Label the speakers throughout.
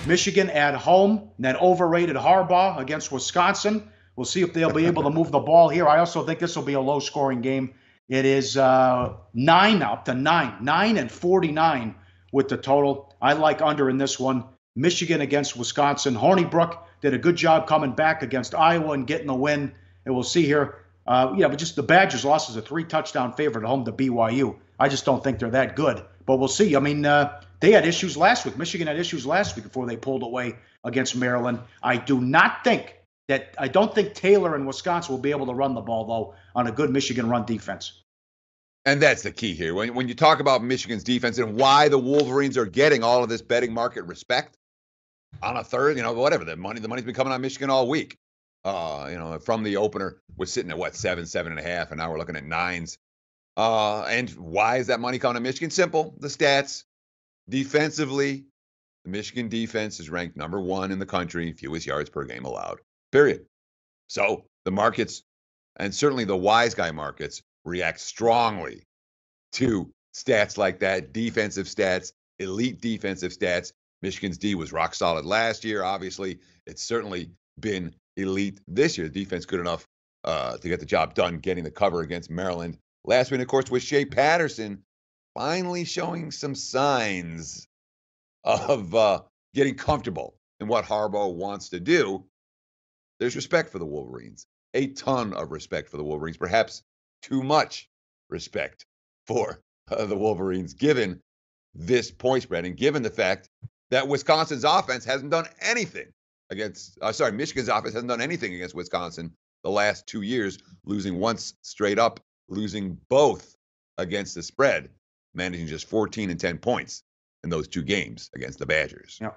Speaker 1: Michigan at home, and that overrated Harbaugh against Wisconsin. We'll see if they'll be able to move the ball here. I also think this will be a low-scoring game. It is 9 up to 9 and 49 with the total. I like under in this one. Michigan against Wisconsin. Hornibrook did a good job coming back against Iowa and getting the win. And we'll see here. But just the Badgers lost as a 3-touchdown favorite at home to BYU. I just don't think they're that good. But we'll see. I mean, they had issues last week. Michigan had issues last week before they pulled away against Maryland. I don't think Taylor and Wisconsin will be able to run the ball, though, on a good Michigan run defense.
Speaker 2: And that's the key here. When you talk about Michigan's defense and why the Wolverines are getting all of this betting market respect on a third, whatever, the money's been coming on Michigan all week. From the opener, we're sitting at 7.5, and now we're looking at 9s. And why is that money coming to Michigan? Simple. The stats. Defensively, the Michigan defense is ranked number 1 in the country, fewest yards per game allowed. Period. So the markets, and certainly the wise guy markets, react strongly to stats like that, defensive stats, elite defensive stats. Michigan's D was rock solid last year. Obviously, it's certainly been elite this year. The defense good enough to get the job done, getting the cover against Maryland last week, of course, with Shea Patterson finally showing some signs of getting comfortable in what Harbaugh wants to do. There's respect for the Wolverines, a ton of respect for the Wolverines, perhaps too much respect for the Wolverines, given this point spread and given the fact that Wisconsin's offense hasn't done anything Michigan's offense hasn't done anything against Wisconsin the last 2 years, losing once straight up, losing both against the spread, managing just 14 and 10 points in those 2 games against the Badgers.
Speaker 1: Yeah.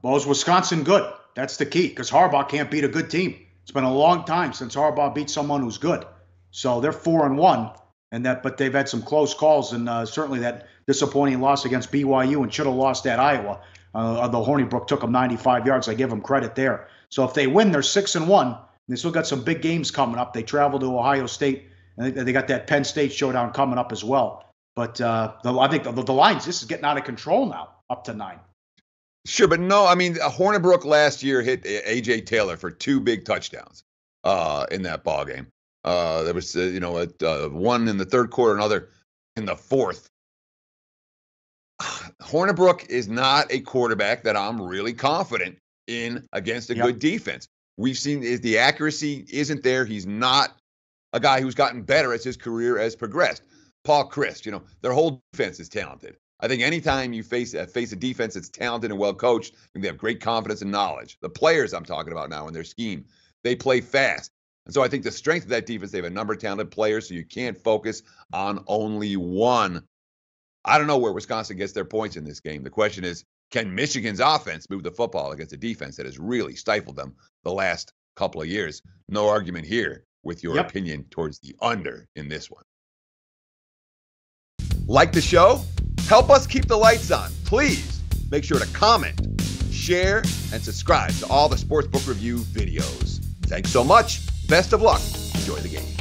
Speaker 1: Well, is Wisconsin good? That's the key, because Harbaugh can't beat a good team. It's been a long time since Harbaugh beat someone who's good. So they're 4-1, but they've had some close calls, and certainly that disappointing loss against BYU, and should have lost at Iowa. Although Hornibrook took them 95 yards, I give them credit there. So if they win, they're 6-1. They still got some big games coming up. They travel to Ohio State, and they got that Penn State showdown coming up as well. But I think the lines, this is getting out of control now, up to 9.
Speaker 2: Sure, but no, I mean, Hornibrook last year hit A.J. Taylor for 2 big touchdowns in that ball game. There was, one in the third quarter, another in the fourth. Hornibrook is not a quarterback that I'm really confident in against a good defense. We've seen the accuracy isn't there. He's not a guy who's gotten better as his career has progressed. Paul Chryst, their whole defense is talented. I think anytime you face a defense that's talented and well coached, they have great confidence and knowledge. The players I'm talking about now in their scheme, they play fast. And so I think the strength of that defense, they have a number of talented players, so you can't focus on only one. I don't know where Wisconsin gets their points in this game. The question is, can Michigan's offense move the football against a defense that has really stifled them the last couple of years? No argument here with your opinion towards the under in this one. Like the show? Help us keep the lights on. Please make sure to comment, share, and subscribe to all the Sportsbook Review videos. Thanks so much. Best of luck. Enjoy the game.